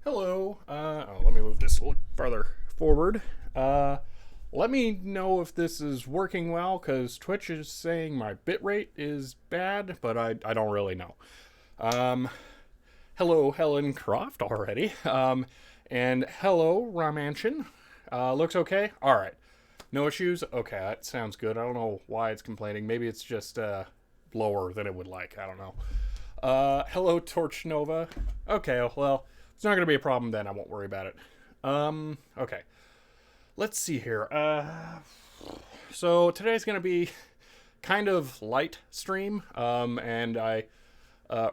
Hello. Let me move this a little farther forward. Let me know if this is working well, because Twitch is saying my bitrate is bad, but I don't really know. Hello, Helen Croft already. And hello, Ramanchin. Looks okay? Alright. No issues? Okay, that sounds good. I don't know why it's complaining. Maybe it's just lower than it would like. I don't know. Hello, Torch Nova. Okay, well, it's not going to be a problem then. I won't worry about it. Okay. Let's see here. So today's going to be kind of light stream. And I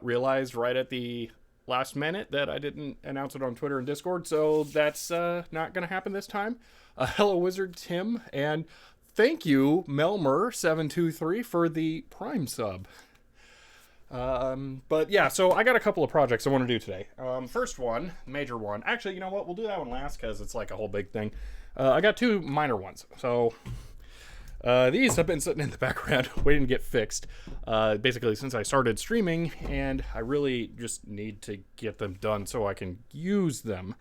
realized right at the last minute that I didn't announce it on Twitter and Discord. So that's not going to happen this time. Hello, Wizard Tim. And thank you, Melmer723, for the Prime sub. But yeah, so I got a couple of projects I want to do today. First one, major one. Actually, you know what? We'll do that one last because it's like a whole big thing. I got two minor ones. So, these have been sitting in the background waiting to get fixed, basically since I started streaming, and I really just need to get them done so I can use them.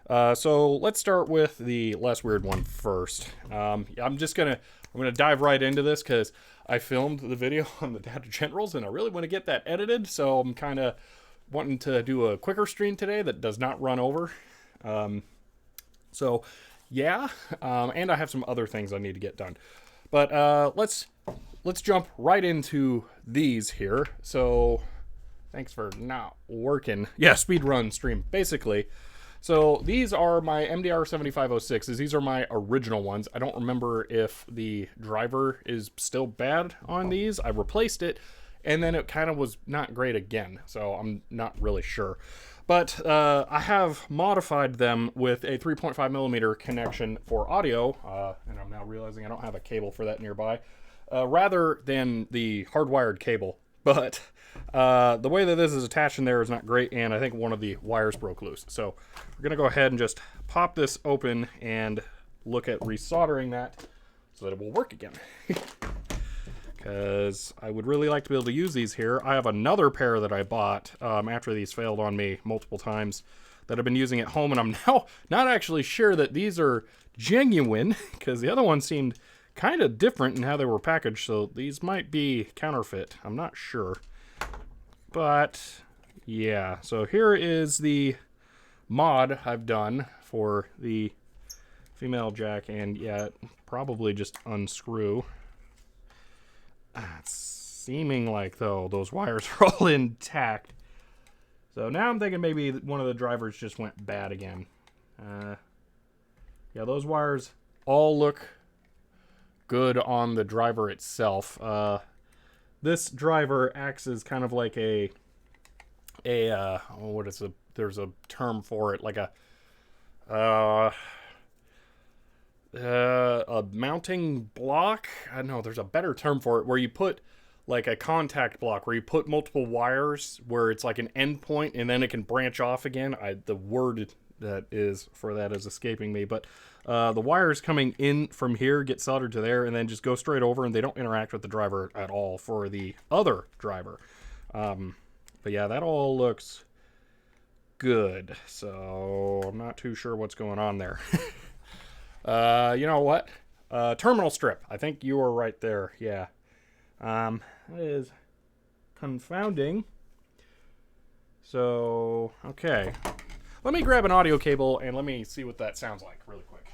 So let's start with the less weird one first. I'm gonna dive right into this because I filmed the video on the Data Generals and I really want to get that edited, so I'm kind of wanting to do a quicker stream today that does not run over. So yeah, and I have some other things I need to get done. But let's jump right into these here. So thanks for not working. Yeah, speedrun stream basically. So these are my MDR-7506's. These are my original ones. I don't remember if the driver is still bad on these. I replaced it, and then it kind of was not great again. So I'm not really sure. But I have modified them with a 3.5mm connection for audio. And I'm now realizing I don't have a cable for that nearby. Rather than the hardwired cable. But the way that this is attached in there is not great, and I think one of the wires broke loose. So we're going to go ahead and just pop this open and look at resoldering that so that it will work again. Because I would really like to be able to use these here. I have another pair that I bought after these failed on me multiple times that I've been using at home, and I'm now not actually sure that these are genuine, because the other one seemed kind of different in how they were packaged, so these might be counterfeit. I'm not sure. But yeah, so here is the mod I've done for the female jack, and yeah, probably just unscrew. It's seeming like, though, those wires are all intact. So now I'm thinking maybe one of the drivers just went bad again. Yeah, those wires all look good on the driver itself. This driver acts as kind of like what is a, there's a term for it, like a mounting block. I don't know, there's a better term for it, where you put like a contact block, where you put multiple wires, where it's like an end point and then it can branch off again. The word that is for that is escaping me, but the wires coming in from here get soldered to there and then just go straight over, and they don't interact with the driver at all for the other driver. But yeah, that all looks good, so I'm not too sure what's going on there. You know what? Terminal strip. I think you were right there. Yeah. That is confounding. So, okay. Let me grab an audio cable and let me see what that sounds like really quick.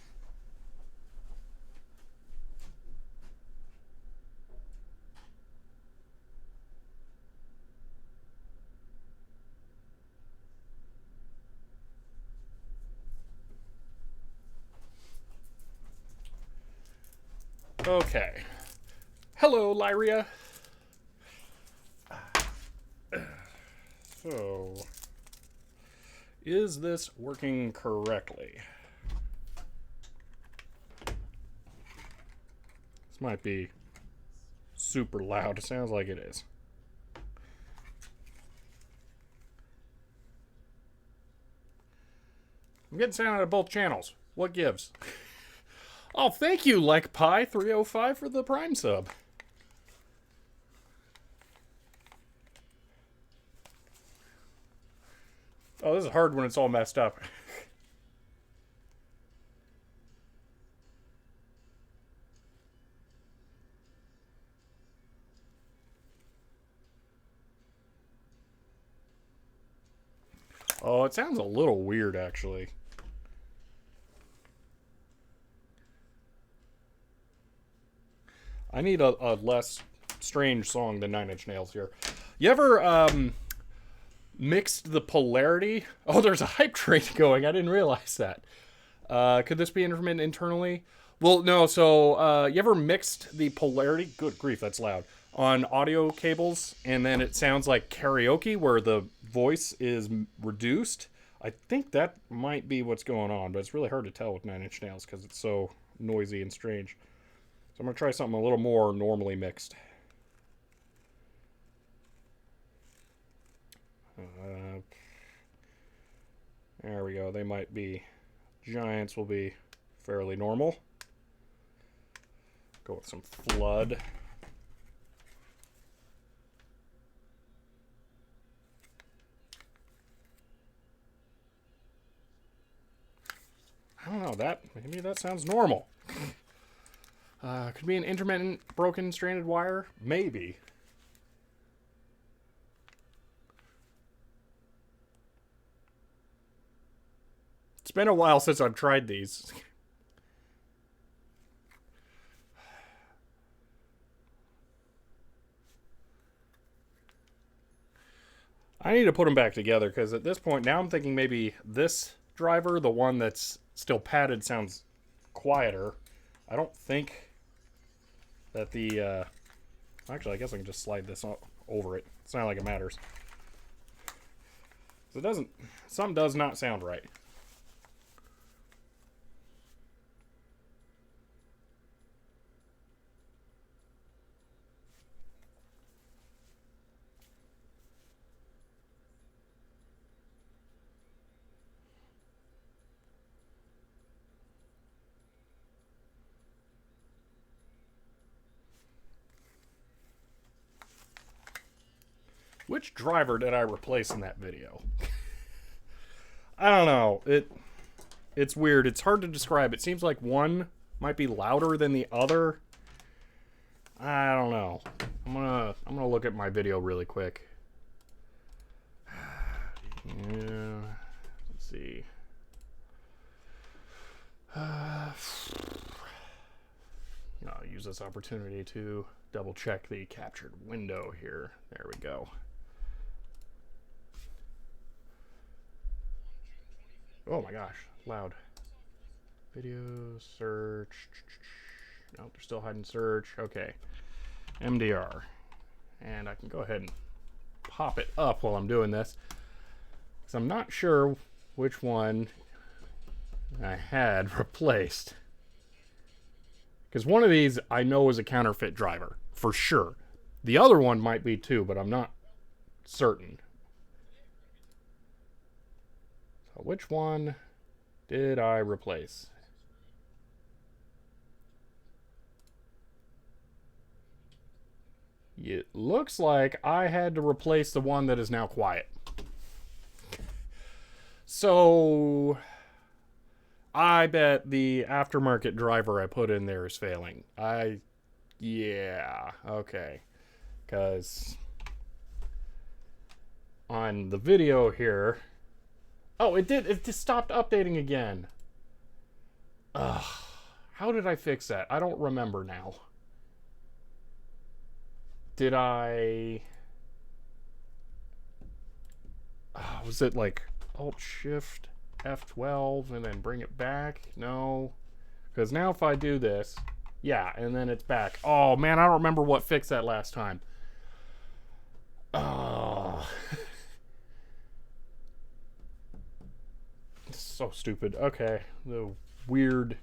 Okay. Hello, Lyria. So, is this working correctly? This might be super loud. It sounds like it is. I'm getting sound out of both channels. What gives? Oh, thank you, Like Pie 305 for the Prime sub. Oh, this is hard when it's all messed up. Oh, it sounds a little weird, actually. I need a less strange song than Nine Inch Nails here. You ever mixed the polarity? Oh, there's a hype train going. I didn't realize that. Could this be intermittent internally? Well, no. So you ever mixed the polarity? Good grief, that's loud. On audio cables, and then it sounds like karaoke where the voice is reduced. I think that might be what's going on, but it's really hard to tell with Nine Inch Nails because it's so noisy and strange. So I'm going to try something a little more normally mixed. There we go. They might be, giants will be fairly normal. Go with some flood. I don't know, maybe that sounds normal. Could be an intermittent broken stranded wire? Maybe. It's been a while since I've tried these. I need to put them back together because at this point now I'm thinking maybe this driver, the one that's still padded, sounds quieter. I don't think that the actually I guess I can just slide this over it. It's not like it matters. So it doesn't, something does not sound right. Which driver did I replace in that video? I don't know. It's weird. It's hard to describe. It seems like one might be louder than the other. I don't know. I'm gonna look at my video really quick. Yeah. Let's see. I'll use this opportunity to double check the captured window here. There we go. Oh my gosh, loud. Video search. No, they're still hiding search. Okay. MDR. And I can go ahead and pop it up while I'm doing this, because I'm not sure which one I had replaced. Because one of these I know is a counterfeit driver, for sure. The other one might be too, but I'm not certain. So which one did I replace? It looks like I had to replace the one that is now quiet. So I bet the aftermarket driver I put in there is failing. Yeah, okay. Because on the video here, oh, it just stopped updating again. Ugh, how did I fix that? I don't remember now. Did I... was it like Alt-Shift F12 and then bring it back? No. Because now if I do this, yeah, and then it's back. Oh, man, I don't remember what fixed that last time. Oh. It's so stupid. Okay. The weird...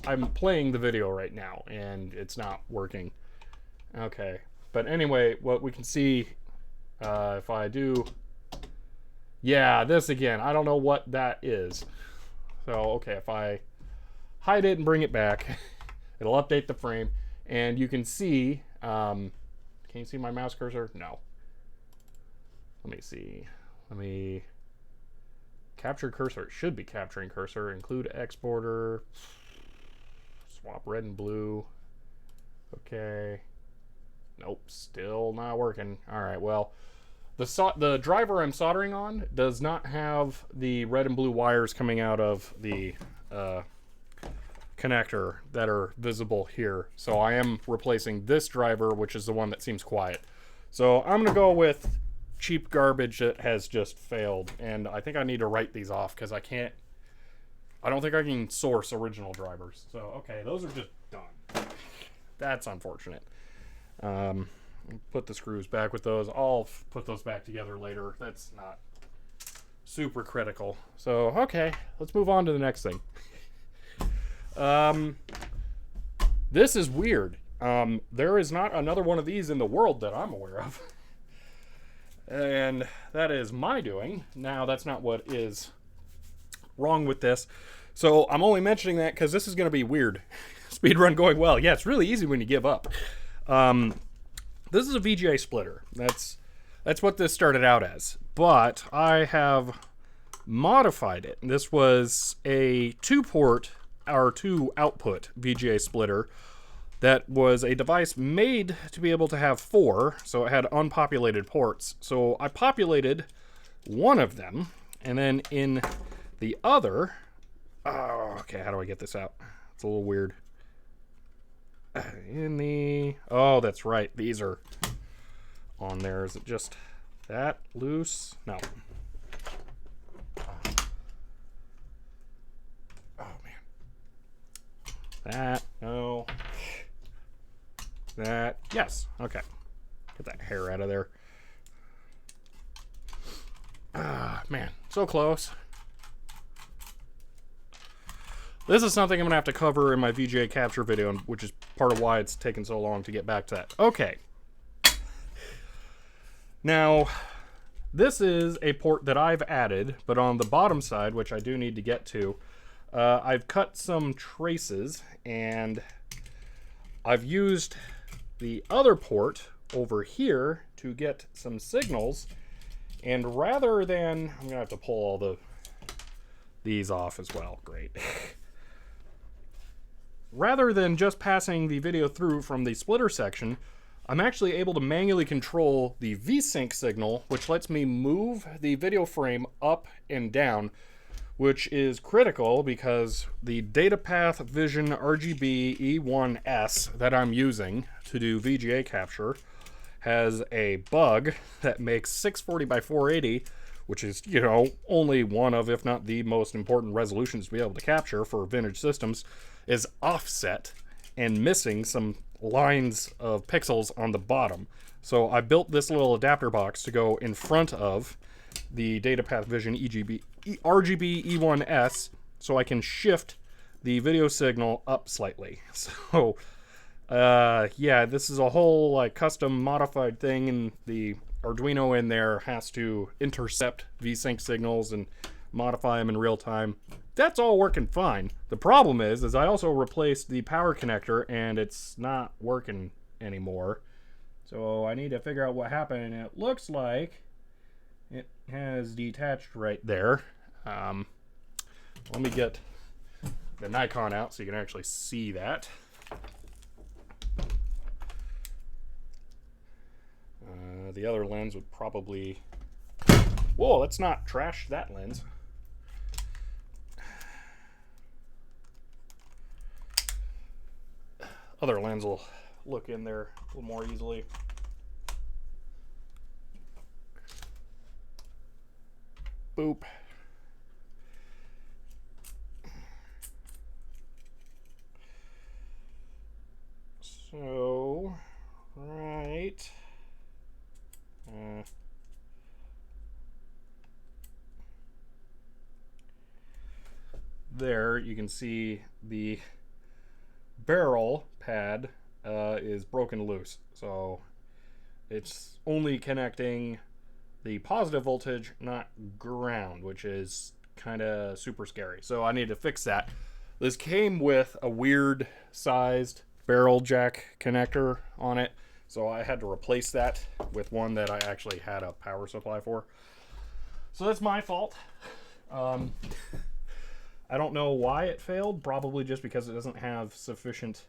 I'm playing the video right now, and it's not working. Okay, but anyway, what we can see, if I do, yeah, this again, I don't know what that is. So, okay, if I hide it and bring it back, it'll update the frame, and you can see, can you see my mouse cursor? No. Let me see. Let me capture cursor. It should be capturing cursor. Include exporter. Swap red and blue. Okay. Nope, still not working. All right, well, the driver I'm soldering on does not have the red and blue wires coming out of the connector that are visible here. So I am replacing this driver, which is the one that seems quiet. So I'm going to go with cheap garbage that has just failed. And I think I need to write these off because I don't think I can source original drivers. So, okay, those are just done. That's unfortunate. Put the screws back with those. I'll put those back together later. That's not super critical. So, okay, let's move on to the next thing. This is weird. There is not another one of these in the world that I'm aware of. And that is my doing. Now, that's not what is wrong with this. So, I'm only mentioning that because this is going to be weird. Speedrun going well. Yeah, it's really easy when you give up. This is a VGA splitter. That's what this started out as. But I have modified it. This was a 2-port or 2-output VGA splitter that was a device made to be able to have 4, so it had unpopulated ports. So I populated one of them, and then in the other... Oh, okay, how do I get this out? It's a little weird. Oh, that's right. These are on there. Is it just that loose? No. Oh, man. That. No. That. Yes. Okay. Get that hair out of there. Ah, man. So close. This is something I'm going to have to cover in my VGA capture video, which is part of why it's taken so long to get back to that. Okay. Now, this is a port that I've added, but on the bottom side, which I do need to get to, I've cut some traces, and I've used the other port over here to get some signals, and rather than... I'm going to have to pull all these off as well. Great. Rather than just passing the video through from the splitter section, I'm actually able to manually control the VSync signal, which lets me move the video frame up and down, which is critical because the DataPath Vision RGB E1S that I'm using to do VGA capture has a bug that makes 640 by 480 which is, you know, only one of, if not the most important resolutions to be able to capture for vintage systems, is offset and missing some lines of pixels on the bottom. So I built this little adapter box to go in front of the DataPath Vision RGB E1S so I can shift the video signal up slightly. So yeah, this is a whole like custom modified thing, and the Arduino in there has to intercept VSync signals and modify them in real time. That's all working fine. The problem is I also replaced the power connector and it's not working anymore. So I need to figure out what happened, and it looks like it has detached right there. Let me get the Nikon out so you can actually see that. The other lens would probably... Whoa, let's not trash that lens. Other lens will look in there a little more easily. Boop. So, right. There you can see the barrel pad is broken loose, so it's only connecting the positive voltage, not ground, which is kind of super scary. So I need to fix that. This came with a weird sized barrel jack connector on it, so I had to replace that with one that I actually had a power supply for. So that's my fault. I don't know why it failed, probably just because it doesn't have sufficient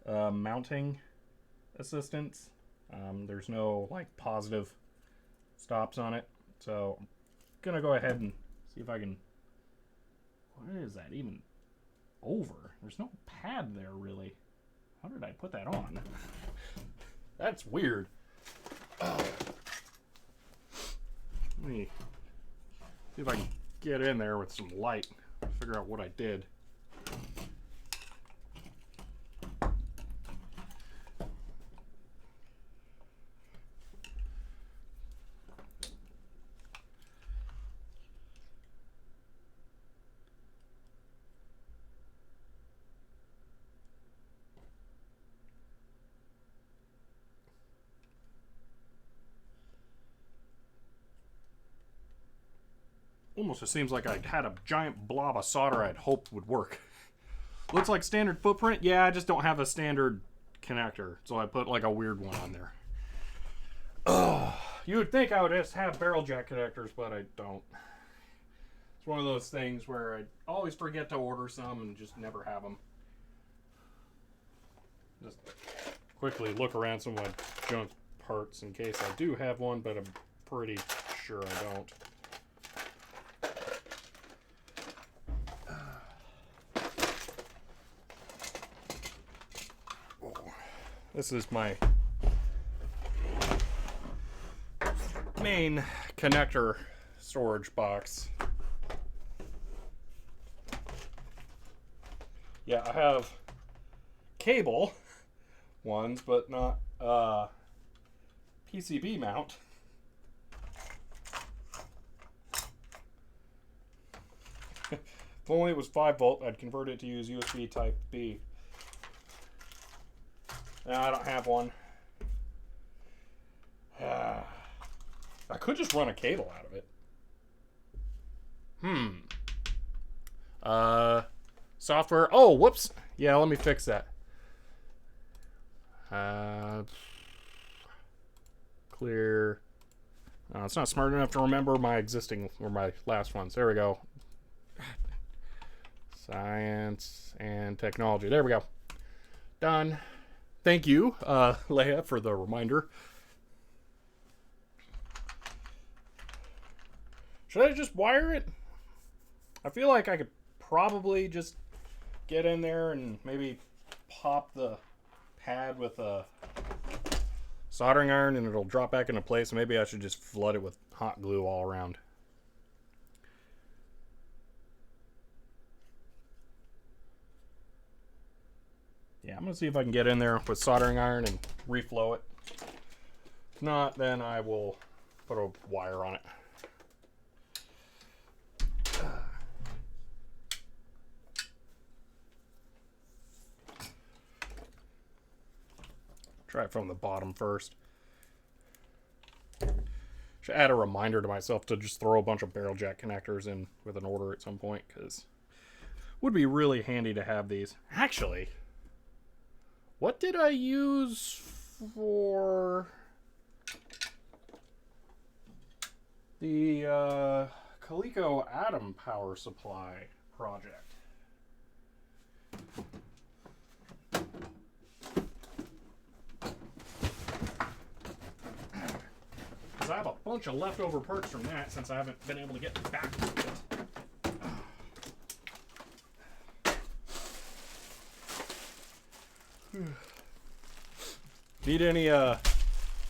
mounting assistance. There's no like positive stops on it, so I'm gonna go ahead and see if I can... What is that even over? There's no pad there really. How did I put that on? That's weird. Oh. Let me see if I can get in there with some light, figure out what I did. Almost it seems like I had a giant blob of solder I'd hoped would work. Looks like standard footprint. Yeah, I just don't have a standard connector, so I put like a weird one on there. Oh, you would think I would just have barrel jack connectors, but I don't. It's one of those things where I always forget to order some and just never have them. Just quickly look around some of my junk parts in case I do have one, but I'm pretty sure I don't. This is my main connector storage box. Yeah, I have cable ones, but not PCB mount. If only it was 5 volt, I'd convert it to use USB type B. No, I don't have one. I could just run a cable out of it. Software. Oh, whoops. Yeah, let me fix that. Clear. Oh, it's not smart enough to remember my existing or my last ones. There we go. Science and technology. There we go. Done. Thank you, Leia, for the reminder. Should I just wire it? I feel like I could probably just get in there and maybe pop the pad with a soldering iron and it'll drop back into place. Maybe I should just flood it with hot glue all around. gonna see if I can get in there with soldering iron and reflow it. If not, then I will put a wire on it. Try it from the bottom first. Should add a reminder to myself to just throw a bunch of barrel jack connectors in with an order at some point, because it would be really handy to have these. Actually, what did I use for the Coleco atom power supply project? I have a bunch of leftover parts from that since I haven't been able to get back to it. Need any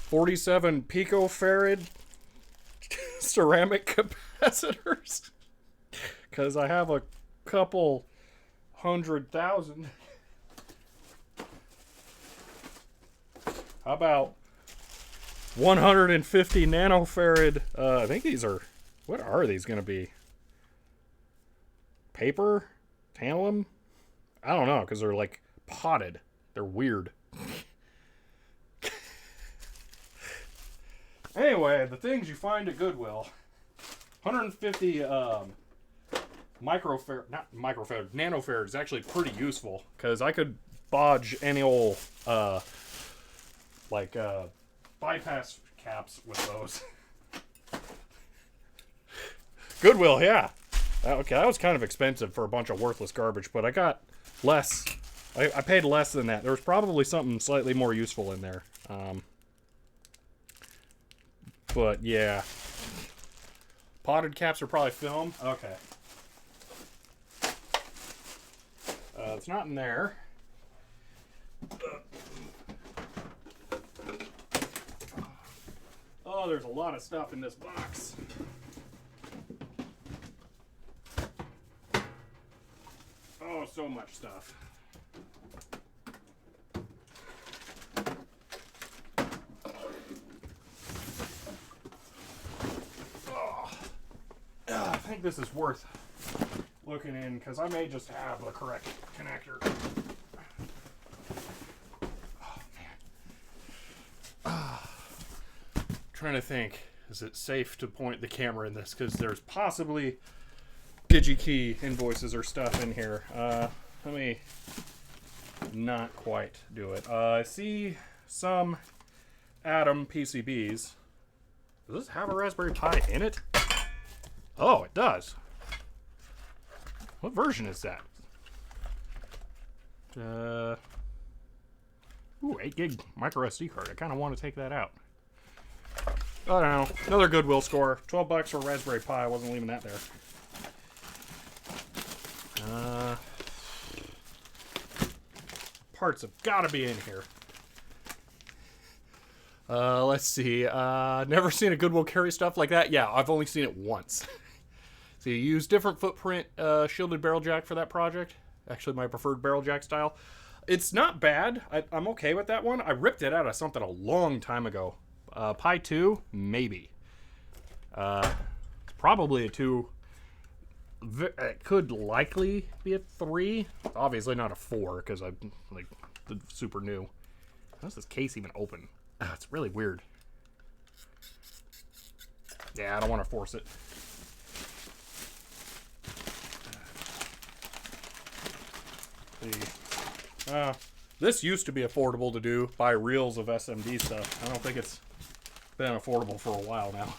47 picofarad ceramic capacitors? Because I have a couple 100,000. How about 150 nanofarad, I think these are, what are these going to be? Paper? Tantalum? I don't know, because they're like potted. They're weird. Anyway, the things you find at Goodwill. 150 nanofarad is actually pretty useful, because I could bodge any old, bypass caps with those. Goodwill, yeah. Okay, that was kind of expensive for a bunch of worthless garbage, but I got less. I paid less than that. There was probably something slightly more useful in there. But yeah. Potted caps are probably film. Okay. It's not in there. Oh, there's a lot of stuff in this box. Oh, so much stuff. Oh. I think this is worth looking in, because I may just have the correct connector. Trying to think, is it safe to point the camera in this, because there's possibly DigiKey invoices or stuff in here. Let me not quite do it. I see some Atom PCBs. Does this have a Raspberry Pi in it? Oh, it does. What version is that? Ooh, 8 gig micro SD card. I kind of want to take that out. I don't know. Another Goodwill score. $12 for a Raspberry Pi. I wasn't leaving that there. Parts have got to be in here. Let's see. Never seen a Goodwill carry stuff like that. Yeah, I've only seen it once. So you use different footprint shielded barrel jack for that project. Actually, my preferred barrel jack style. It's not bad. I'm okay with that one. I ripped it out of something a long time ago. Pi 2, maybe. It's probably a 2. It could likely be a 3. Obviously not a 4, because I'm like super new. How's this case even open? Oh, it's really weird. Yeah, I don't want to force it. This used to be affordable to do. Buy reels of SMD stuff. I don't think it's been affordable for a while now.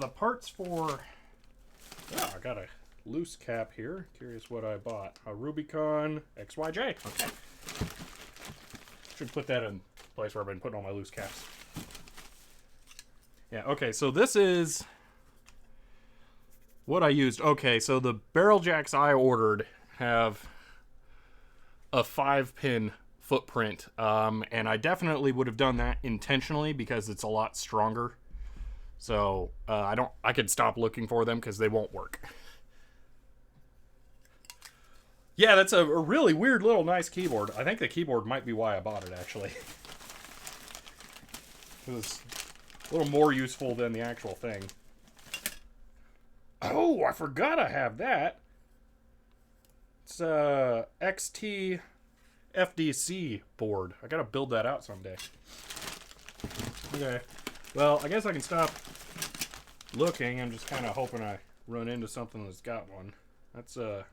The parts for... Oh, I got a loose cap here. Curious what I bought. A Rubicon XYJ. Okay. Should put that in place where I've been putting all my loose caps. Yeah, okay, so this is what I used. Okay, so the barrel jacks I ordered have a 5-pin footprint, and I definitely would have done that intentionally because it's a lot stronger So I could stop looking for them because they won't work. Yeah, that's a really weird little nice keyboard. I think the keyboard might be why I bought it, actually. It's a little more useful than the actual thing. Oh, I forgot I have that. It's a XT FDC board. I gotta build that out someday. Okay. Well, I guess I can stop looking. I'm just kind of hoping I run into something that's got one. That's a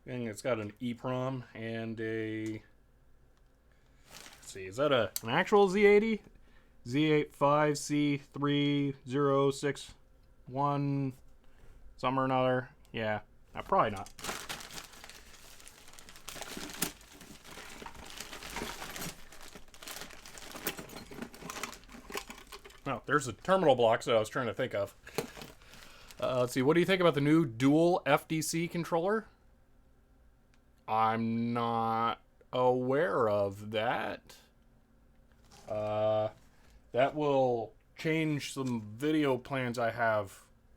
thing that's got an EEPROM and a... Let's see, is that an actual Z80? Z85C3061 something or another. Yeah, probably not. Oh, there's a terminal block that I was trying to think of. Let's see, what do you think about the new dual FDC controller? I'm not aware of that. That will change some video plans I have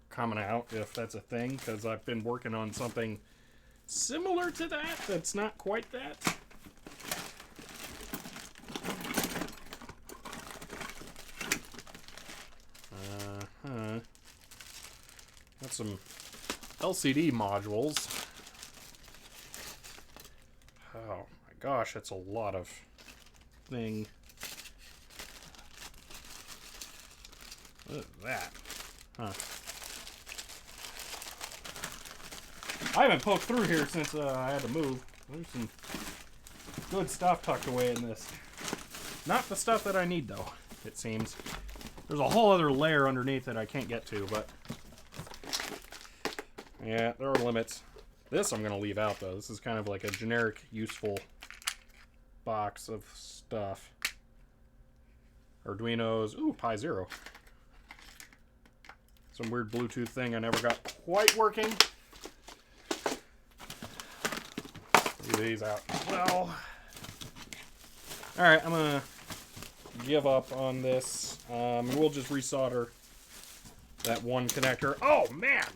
coming out, if that's a thing, because I've been working on something similar to that that's not quite that. Got some LCD modules. Oh my gosh, that's a lot of thing. What is that? Huh. I haven't poked through here since I had to move. There's some good stuff tucked away in this. Not the stuff that I need, though, it seems. There's a whole other layer underneath that I can't get to, but... yeah, there are limits. This I'm going to leave out, though. This is kind of like a generic, useful box of stuff. Arduinos. Ooh, Pi Zero. Some weird Bluetooth thing I never got quite working. Leave these out. Well, alright, I'm going to give up on this. We'll just resolder that one connector. Oh, man!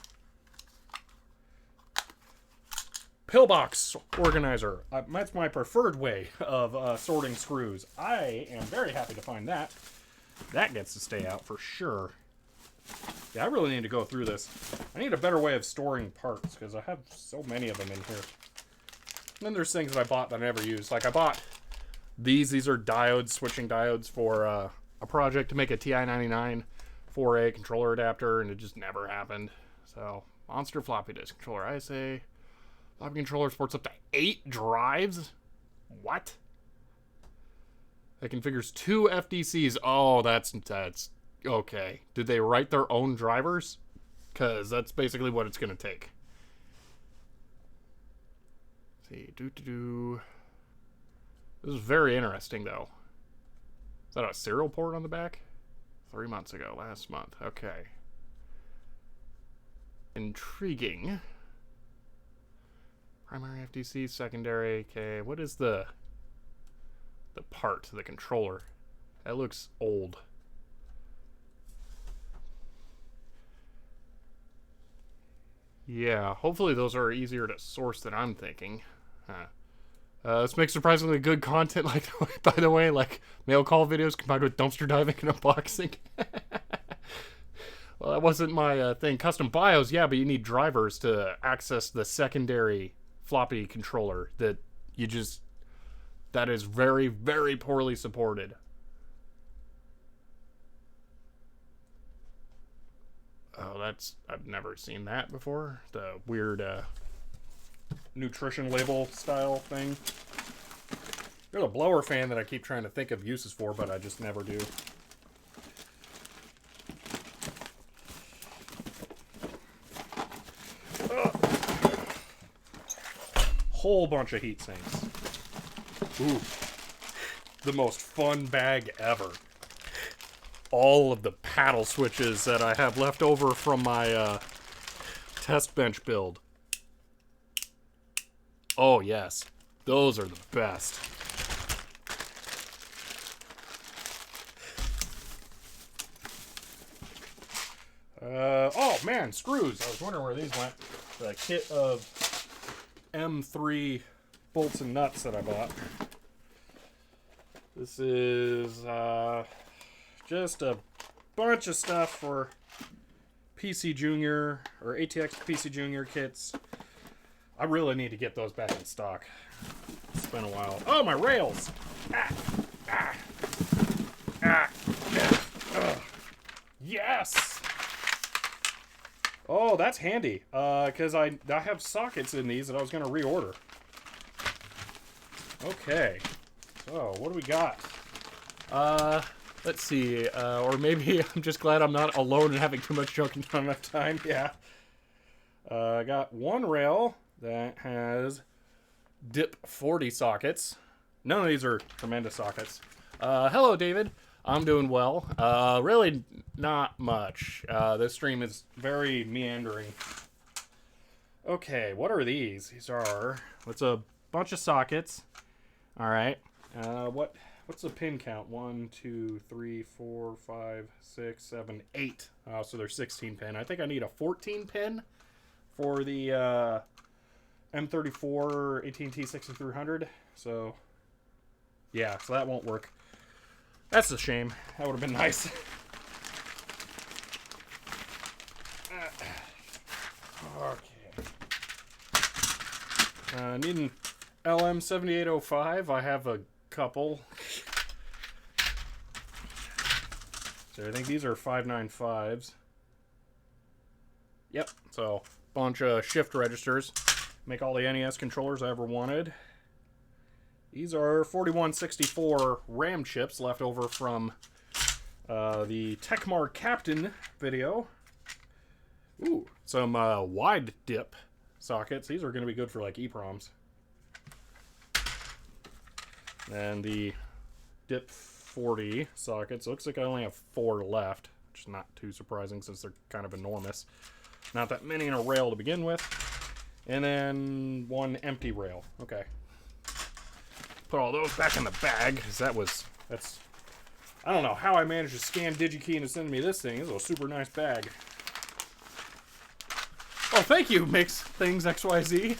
Pillbox organizer. That's my preferred way of sorting screws. I am very happy to find that. That gets to stay out for sure. Yeah, I really need to go through this. I need a better way of storing parts because I have so many of them in here. And then there's things that I bought that I never used. Like I bought these. These are diodes, switching diodes for a project to make a TI-99 4A controller adapter, and it just never happened. So, monster floppy disk controller. I say floppy controller supports up to 8 drives? What? It configures 2 FDCs. Oh, that's okay. Did they write their own drivers? Because that's basically what it's going to take. Let's see. This is very interesting, though. Is that a serial port on the back? 3 months ago, last month. Okay. Intriguing. Primary FDC, secondary. Okay, what is the part, the controller? That looks old. Yeah, hopefully those are easier to source than I'm thinking. This makes surprisingly good content, like, by the way, like mail call videos combined with dumpster diving and unboxing. Well, that wasn't my thing. Custom BIOS, yeah, but you need drivers to access the secondary floppy controller that that is very, very poorly supported. Oh, I've never seen that before. The weird nutrition label style thing. You're the blower fan that I keep trying to think of uses for, but I just never do. Whole bunch of heat sinks. Ooh. The most fun bag ever. All of the paddle switches that I have left over from my test bench build. Oh, yes. Those are the best. Oh man, screws. I was wondering where these went. The kit of M3 bolts and nuts that I bought. This is just a bunch of stuff for PC Junior or ATX PC Junior kits. I really need to get those back in stock. It's been a while. Oh, my rails! Yes! Oh, that's handy. Because I have sockets in these that I was going to reorder. Okay. So, what do we got? Let's see. Or maybe I'm just glad I'm not alone and having too much junk and not enough time. Yeah. I got one rail that has DIP 40 sockets. None of these are tremendous sockets. Hello, David. I'm doing well. Really not much. This stream is very meandering. Okay, what are these? These are... It's a bunch of sockets. Alright. What's the pin count? 1, 2, 3, 4, 5, 6, 7, 8. So they're 16 pin. I think I need a 14 pin for the M34 AT&T 6300. So, yeah, so that won't work. That's a shame. That would have been nice. Okay. Needing LM7805. I have a couple. So I think these are 595s. Yep. So bunch of shift registers. Make all the NES controllers I ever wanted. These are 4164 RAM chips left over from the Tecmar Captain video. Ooh, some wide dip sockets. These are going to be good for like EEPROMs. And the DIP 40 sockets. Looks like I only have 4 left, which is not too surprising since they're kind of enormous. Not that many in a rail to begin with. And then one empty rail. Okay. Put all those back in the bag, because that's... I don't know how I managed to scan DigiKey and send me this thing. This is a super nice bag. Oh, thank you, Makes Things XYZ.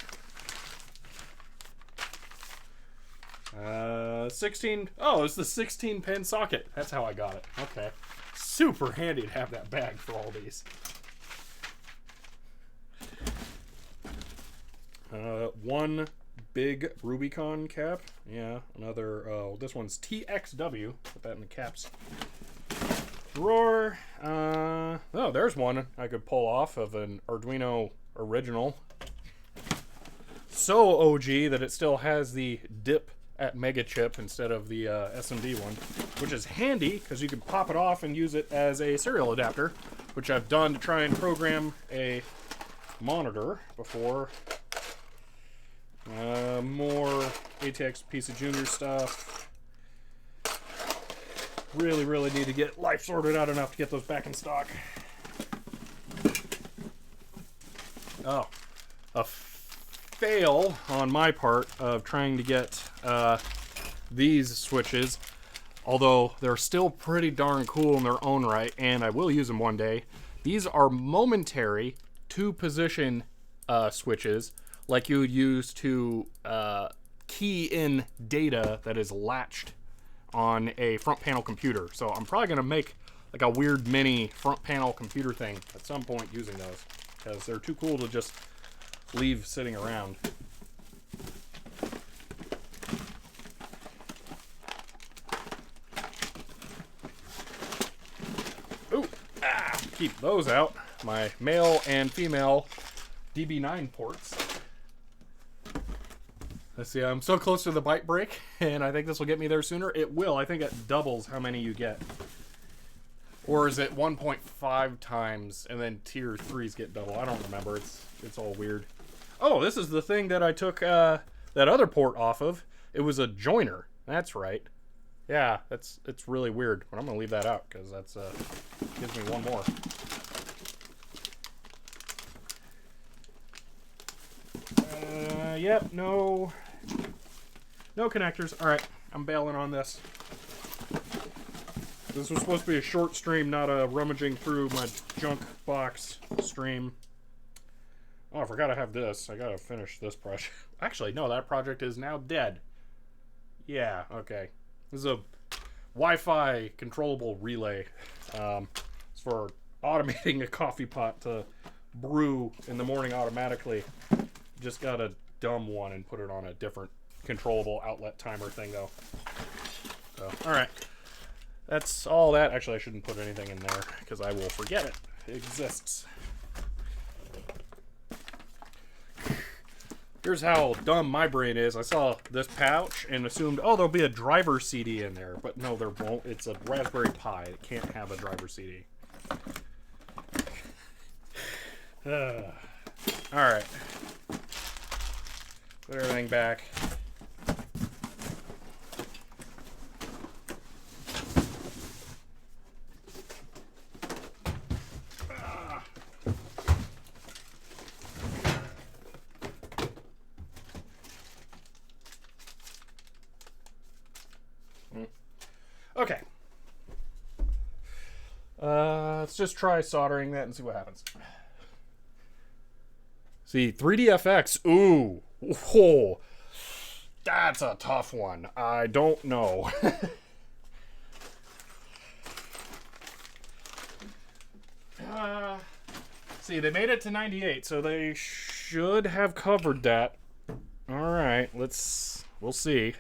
16... Oh, it's the 16-pin socket. That's how I got it. Okay. Super handy to have that bag for all these. One big Rubicon cap. Yeah, another... Oh, this one's TXW. Put that in the caps drawer. Oh, there's one I could pull off of an Arduino original. So OG that it still has the DIP at Mega Chip instead of the SMD one, which is handy because you can pop it off and use it as a serial adapter, which I've done to try and program a monitor before. More ATX PC Junior stuff. Really need to get life sorted out enough to get those back in stock. Oh, a fail on my part of trying to get these switches, although they're still pretty darn cool in their own right, and I will use them one day. These are momentary 2-position switches, like you would use to key in data that is latched on a front panel computer. So I'm probably going to make like a weird mini front panel computer thing at some point using those, because they're too cool to just leave sitting around. Ooh, keep those out. My male and female DB9 ports. Let's see, I'm so close to the byte break, and I think this will get me there sooner. It will. I think it doubles how many you get. Or is it 1.5 times, and then tier 3s get double? I don't remember. It's all weird. Oh, this is the thing that I took that other port off of. It was a joiner. That's right. Yeah, it's really weird, but I'm going to leave that out, because that's gives me one more. Yep, no connectors. All right, I'm bailing on this. This was supposed to be a short stream, not a rummaging through my junk box stream. Oh, I forgot I have this. I gotta finish this project. Actually, no, that project is now dead. Yeah, okay. This is a Wi-Fi controllable relay. It's for automating a coffee pot to brew in the morning automatically. Just got a dumb one and put it on a different controllable outlet timer thing, though. So, alright. That's all that. Actually, I shouldn't put anything in there because I will forget it. It exists. Here's how dumb my brain is. I saw this pouch and assumed, oh, there'll be a driver CD in there. But no, there won't. It's a Raspberry Pi. It can't have a driver CD. Alright. Put everything back. Okay. Let's just try soldering that and see what happens. See, 3DFX. Ooh. Whoa. That's a tough one. I don't know. See, they made it to 98, so they should have covered that. All right, we'll see.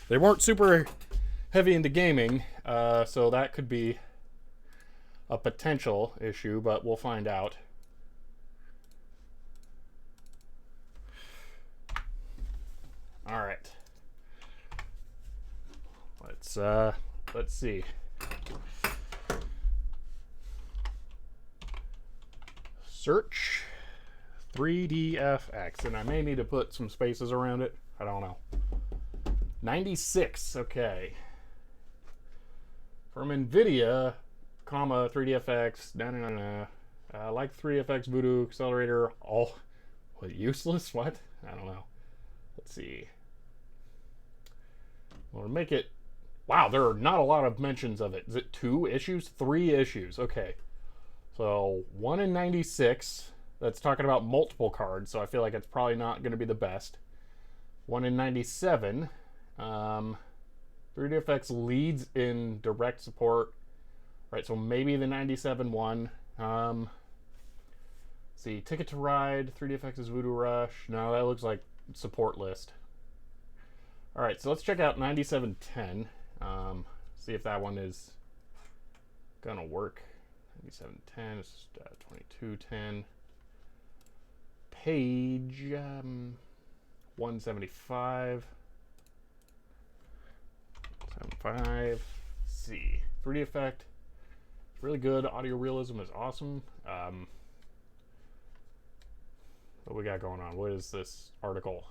They weren't super heavy into gaming, so that could be a potential issue, but we'll find out. All right. Let's see. Search 3DFX, and I may need to put some spaces around it. I don't know. 96, okay. From NVIDIA, comma, 3DFX, like 3DFX Voodoo Accelerator, all, what, useless? What? I don't know. Let's see. We'll make it, wow, there are not a lot of mentions of it. Is it 2 issues? 3 issues, okay. So, 1 in 96, that's talking about multiple cards, so I feel like it's probably not going to be the best. 1 in 97, 3DFX leads in direct support, right? So maybe the 97 one. See, Ticket to Ride, 3DFX's Voodoo Rush. No, that looks like support list. All right, so let's check out 9710. See if that one is gonna work. 9710 is 2210. Page 175. 75. C. 3D effect. Really good. Audio realism is awesome. What we got going on? What is this article?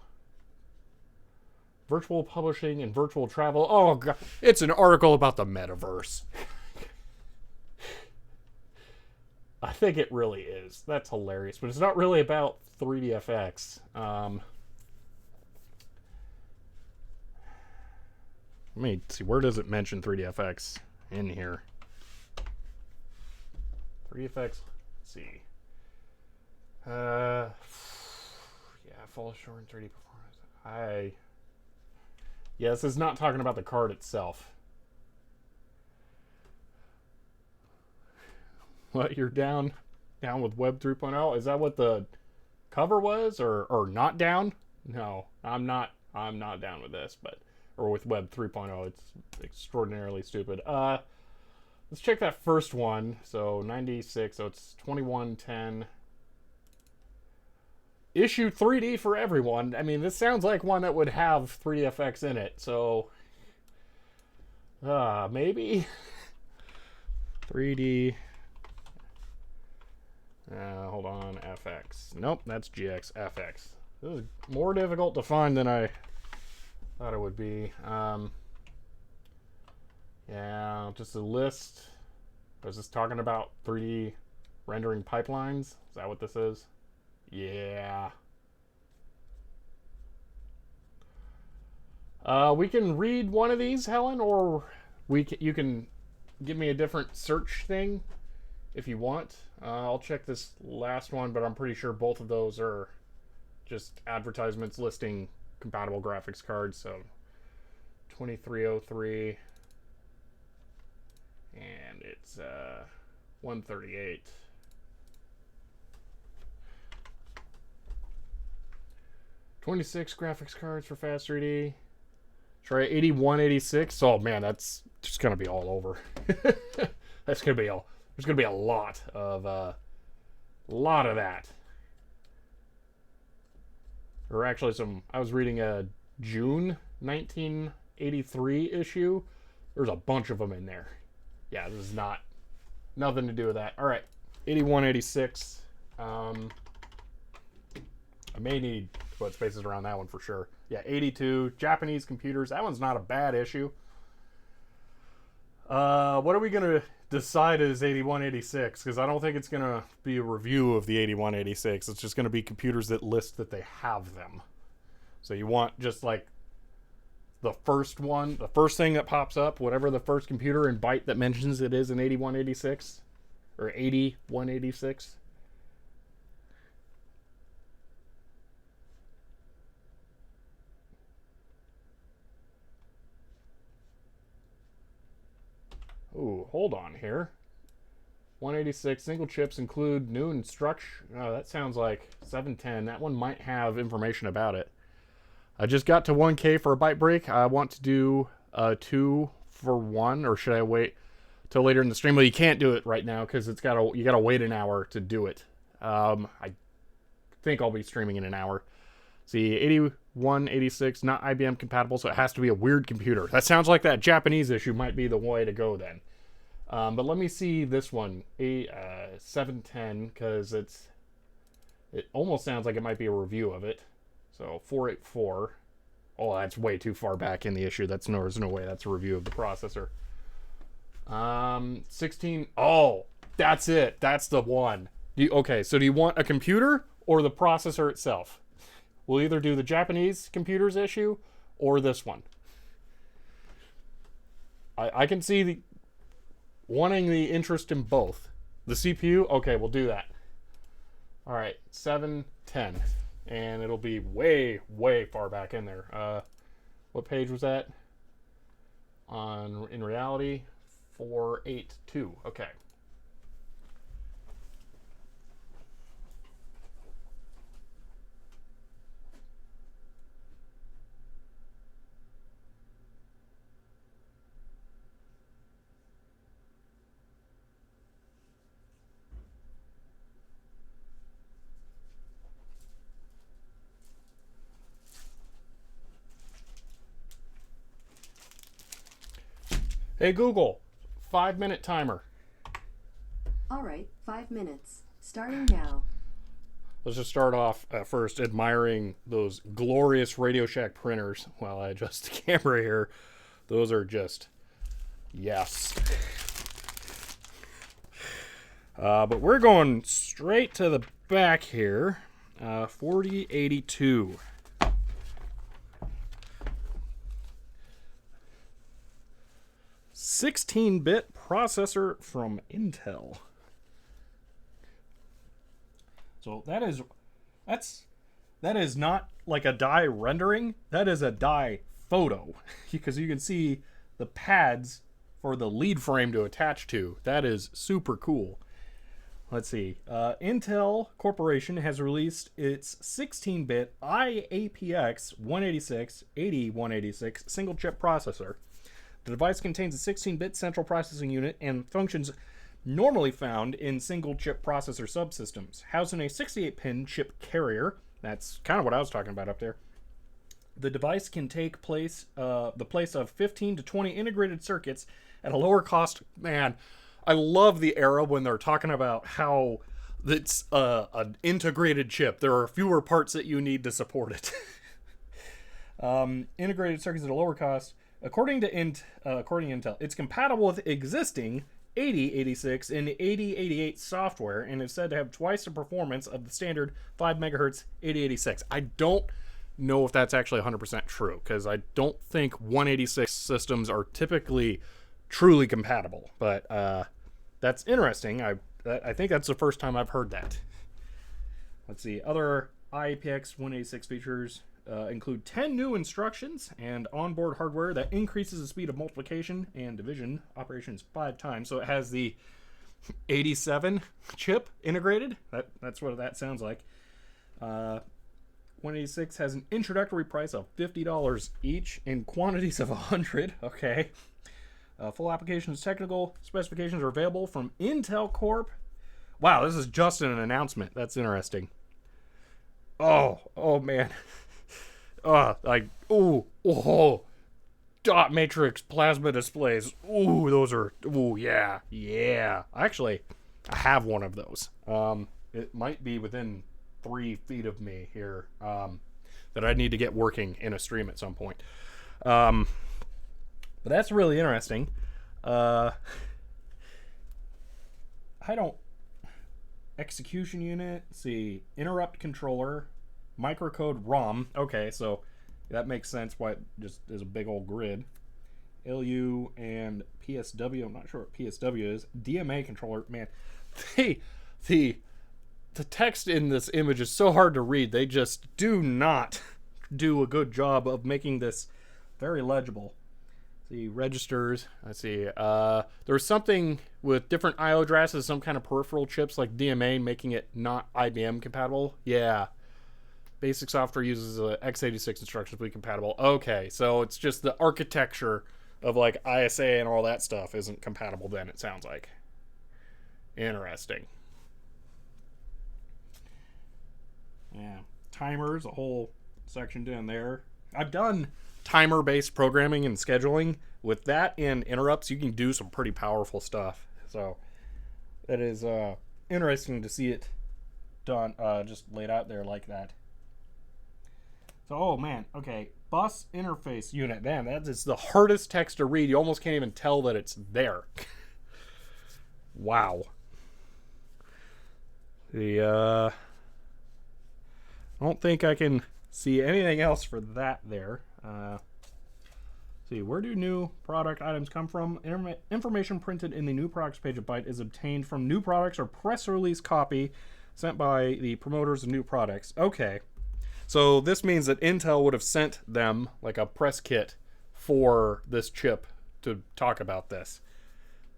Virtual publishing and virtual travel. Oh, God. It's an article about the metaverse. I think it really is. That's hilarious. But it's not really about 3DFX. Let me see. Where does it mention 3DFX in here? 3DFX. Let's see. Yeah, fall short in 3D performance. Yeah, this is not talking about the card itself. What, you're down with Web 3.0? Is that what the cover was, or not down? No, I'm not down with this, or with Web 3.0. It's extraordinarily stupid. Let's check that first one. So 96, so it's 2110. Issue 3D for everyone. I mean, this sounds like one that would have 3DFX in it, so maybe 3D. Hold on, FX. Nope, that's GX FX. This is more difficult to find than I thought it would be. Yeah, just a list. Was this talking about 3D rendering pipelines? Is that what this is? Yeah. We can read one of these, Helen, or you can give me a different search thing if you want. I'll check this last one, but I'm pretty sure both of those are just advertisements listing compatible graphics cards. So 2303 and it's 138. $26 graphics cards for Fast 3D. Try 8186. Oh man, that's just gonna be all over. That's gonna be all. There's gonna be a lot of that. Or actually, I was reading a June 1983 issue. There's a bunch of them in there. Yeah, this is nothing to do with that. All right, 8186. I may need to put spaces around that one for sure. Yeah, 82 Japanese computers. That one's not a bad issue. What are we gonna decide as 8186? Because I don't think it's gonna be a review of the 8186. It's just gonna be computers that list that they have them. So you want just like the first one, the first thing that pops up, whatever the first computer in byte that mentions it is an 8186 or 8186. Ooh, hold on here. 186 single chips include new instruction. Oh, that sounds like 710. That one might have information about it. I just got to 1K for a byte break. I want to do 2 for 1, or should I wait till later in the stream? Well, you can't do it right now because you gotta wait an hour to do it. I think I'll be streaming in an hour. See, 8186, not IBM compatible, so it has to be a weird computer. That sounds like that Japanese issue might be the way to go then. But let me see this one, 710, because it almost sounds like it might be a review of it. So 484. Oh, that's way too far back in the issue. There's no way that's a review of the processor. 16. Oh, that's it. That's the one. Okay, so do you want a computer or the processor itself? We'll either do the Japanese computers issue or this one. I can see wanting the interest in both. The CPU, okay, we'll do that. All right, 710, and it'll be way, way far back in there. What page was that? In reality, 482. Okay. Hey Google, 5-minute timer. All right, 5 minutes. Starting now. Let's just start off first admiring those glorious Radio Shack printers while I adjust the camera here. Those are just, yes. But we're going straight to the back here. 4082. 16-bit processor from Intel. So that is not like a die rendering. That is a die photo, because you can see the pads for the lead frame to attach to. That is super cool. Let's see. Intel Corporation has released its 16-bit IAPX 186-80-186 single-chip processor. The device contains a 16-bit central processing unit and functions normally found in single-chip processor subsystems. Housed in a 68-pin chip carrier, that's kind of what I was talking about up there, the device can take the place of 15 to 20 integrated circuits at a lower cost. Man, I love the era when they're talking about how it's an integrated chip. There are fewer parts that you need to support it. Integrated circuits at a lower cost. According to Intel, it's compatible with existing 8086 and 8088 software, and is said to have twice the performance of the standard 5 MHz 8086. I don't know if that's actually 100% true, because I don't think 186 systems are typically truly compatible. But that's interesting. I think that's the first time I've heard that. Let's see. Other IPX 186 features include 10 new instructions and onboard hardware that increases the speed of multiplication and division operations 5 times. So it has the 87 chip integrated. That's what that sounds like. 186 has an introductory price of $50 each in quantities of 100. Okay. Full applications technical specifications are available from Intel Corp. Wow, this is just an announcement. That's interesting. Oh man. Dot matrix plasma displays. Ooh, those are, yeah. Actually, I have one of those. It might be within 3 feet of me here, that I need to get working in a stream at some point. But that's really interesting. Execution unit, let's see, interrupt controller, microcode ROM. Okay, so that makes sense why it just is a big old grid. LU and PSW, I'm not sure what PSW is. DMA controller, man, the text in this image is so hard to read. They just do not do a good job of making this very legible. See, registers. Let's see. There's something with different I/O addresses, some kind of peripheral chips like DMA, making it not IBM compatible. Yeah. Basic software uses x86 instructions to be compatible. Okay, so it's just the architecture of like ISA and all that stuff isn't compatible then, it sounds like. Interesting. Yeah. Timers, a whole section down there. I've done timer-based programming and scheduling. With that and interrupts, you can do some pretty powerful stuff. So that is interesting to see it done, just laid out there like that. So, oh man, okay, bus interface unit. Man, that is the hardest text to read. You almost can't even tell that it's there. Wow. I don't think I can see anything else for that there. See, where do new product items come from? Information printed in the new products page of Byte is obtained from new products or press release copy sent by the promoters of new products. Okay. So this means that Intel would have sent them like a press kit for this chip to talk about this.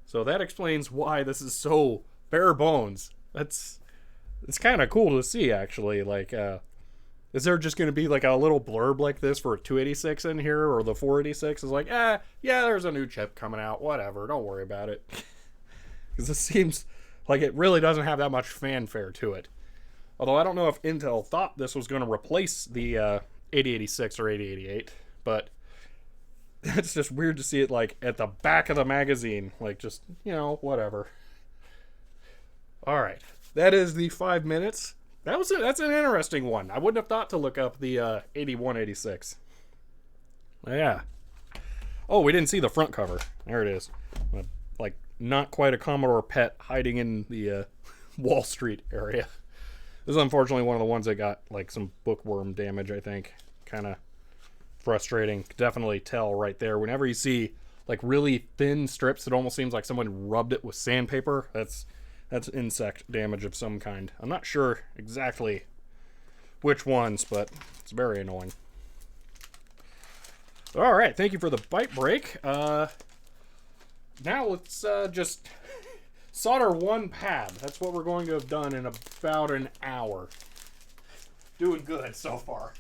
So that explains why this is so bare bones. It's kind of cool to see, actually. Like, is there just going to be like a little blurb like this for a 286 in here, or the 486 is like, yeah, there's a new chip coming out, whatever, don't worry about it. Because this seems like it really doesn't have that much fanfare to it. Although I don't know if Intel thought this was going to replace the 8086 or 8088, but it's just weird to see it like at the back of the magazine, like just, whatever. All right, that is the 5 minutes. That's an interesting one. I wouldn't have thought to look up the 8186. Yeah. Oh, we didn't see the front cover. There it is. Like, not quite a Commodore PET hiding in the Wall Street area. This is unfortunately one of the ones that got like some bookworm damage, I think. Kind of frustrating. Definitely tell right there. Whenever you see like really thin strips, it almost seems like someone rubbed it with sandpaper. That's insect damage of some kind. I'm not sure exactly which ones, but it's very annoying. All right, thank you for the Byte break. Now let's just solder one pad. That's what we're going to have done in about an hour. Doing good so far.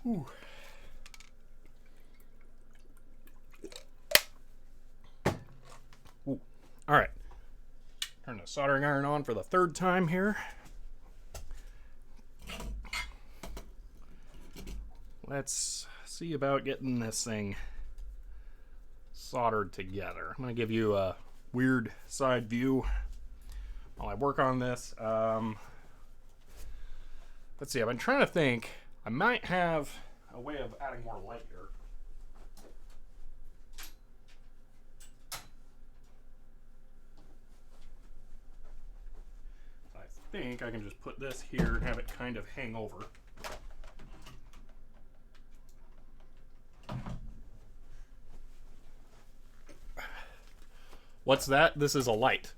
Ooh. Ooh. All right. Turn the soldering iron on for the third time here. Let's see about getting this thing soldered together. I'm going to give you a weird side view while I work on this. Let's see, I've been trying to think. I might have a way of adding more light here. I think I can just put this here and have it kind of hang over. What's that? This is a light.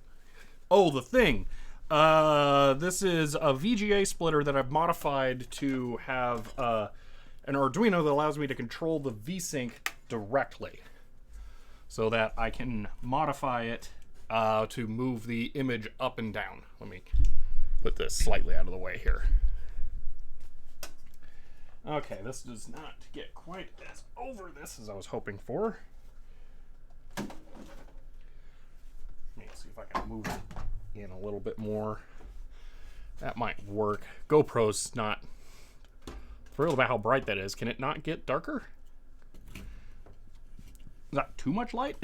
Oh, the thing. This is a VGA splitter that I've modified to have an Arduino that allows me to control the VSync directly, so that I can modify it to move the image up and down. Let me put this slightly out of the way here. Okay, this does not get quite as over this as I was hoping for. Let me see if I can move it in a little bit more. That might work. GoPro's not thrilled about how bright that is. Can it not get darker? Is that too much light?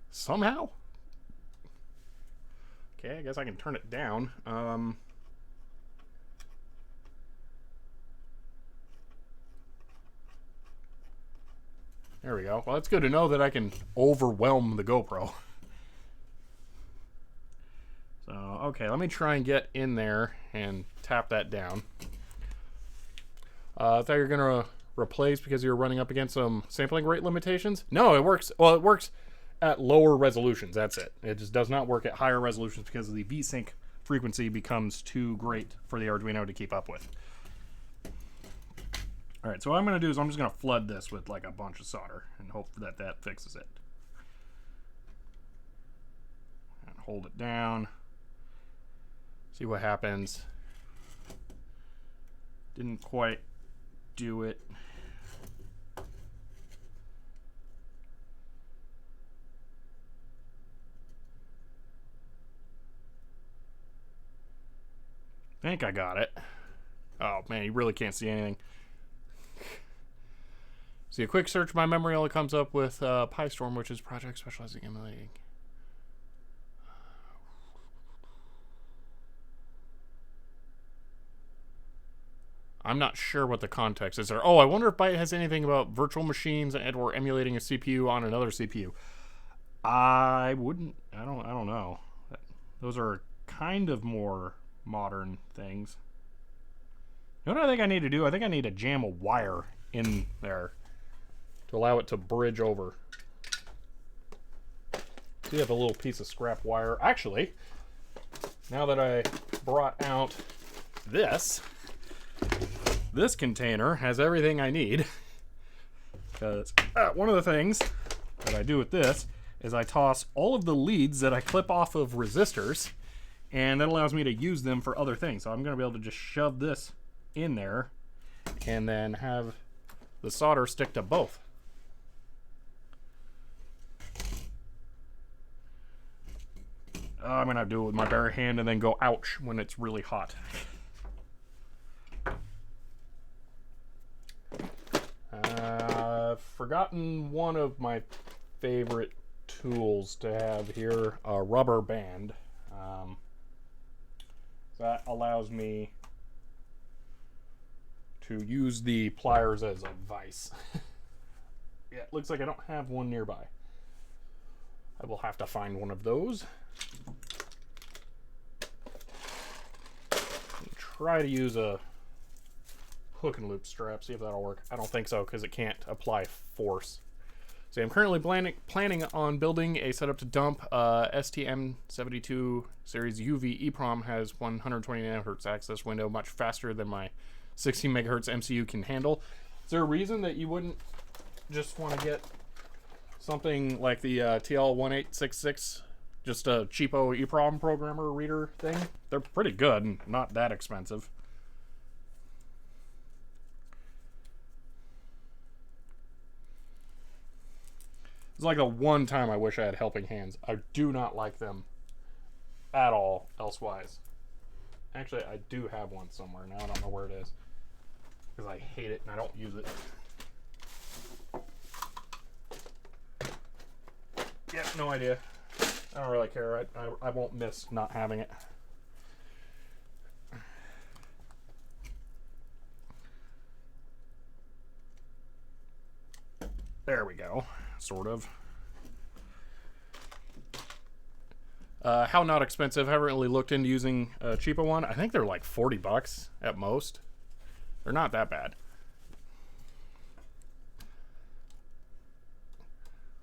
Somehow? Okay, I guess I can turn it down. There we go. Well, it's good to know that I can overwhelm the GoPro. So, okay, let me try and get in there and tap that down. I thought you were going to replace because you're running up against some sampling rate limitations. No, it works. Well, it works at lower resolutions. That's it. It just does not work at higher resolutions because the VSync frequency becomes too great for the Arduino to keep up with. All right, so what I'm going to do is I'm just going to flood this with like a bunch of solder and hope that that fixes it. And hold it down. See what happens. Didn't quite do it. I think I got it. Oh man, you really can't see anything. See, a quick search of my memory only comes up with PyStorm, which is a project specializing in emulating. I'm not sure what the context is there. Oh, I wonder if Byte has anything about virtual machines and or emulating a CPU on another CPU. I wouldn't. I don't know. Those are kind of more modern things. You know what I think I need to do? I think I need to jam a wire in there to allow it to bridge over. See, I have a little piece of scrap wire. Actually, now that I brought out this container has everything I need. Because one of the things that I do with this is I toss all of the leads that I clip off of resistors, and that allows me to use them for other things. So I'm going to be able to just shove this in there and then have the solder stick to both. I'm going to do it with my bare hand and then go ouch when it's really hot. I've forgotten one of my favorite tools to have here, a rubber band. That allows me to use the pliers as a vise. Yeah, it looks like I don't have one nearby. I will have to find one of those. Try to use a hook and loop strap, see if that'll work. I don't think so because it can't apply force. So I'm currently planning on building a setup to dump. STM72 series UV EEPROM has 120 nanohertz access window, much faster than my 16 megahertz MCU can handle. Is there a reason that you wouldn't just want to get something like the TL1866, just a cheapo EEPROM programmer reader thing? They're pretty good and not that expensive. It's like the one time I wish I had helping hands. I do not like them at all elsewise. Actually, I do have one somewhere. Now I don't know where it is because I hate it and I don't use it. Yeah, no idea. I don't really care. I won't miss not having it. There we go. Sort of. How not expensive? I haven't really looked into using a cheaper one. I think they're like $40 at most. They're not that bad.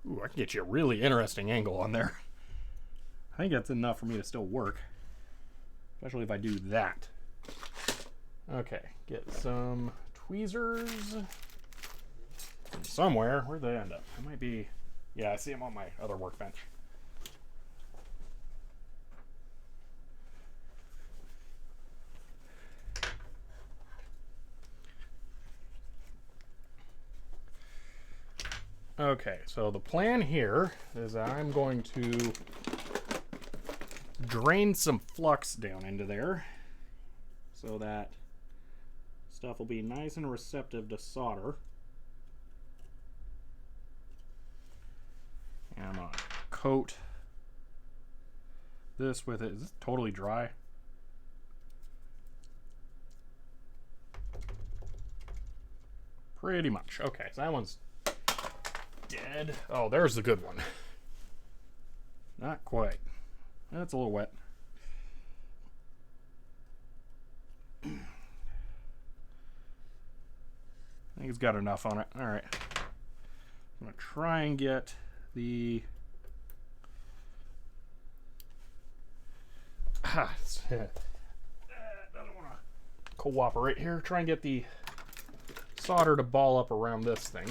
Ooh, I can get you a really interesting angle on there. I think that's enough for me to still work. Especially if I do that. Okay, get some tweezers. From somewhere. Where'd they end up? It might be... Yeah, I see them on my other workbench. Okay, so the plan here is I'm going to drain some flux down into there so that stuff will be nice and receptive to solder. And I'm going to coat this with it. Is this totally dry? Pretty much. Okay, so that one's dead. Oh, there's the good one. Not quite. That's a little wet. I think it's got enough on it. All right. I'm going to try and get the... It doesn't want to cooperate here. Try and get the solder to ball up around this thing.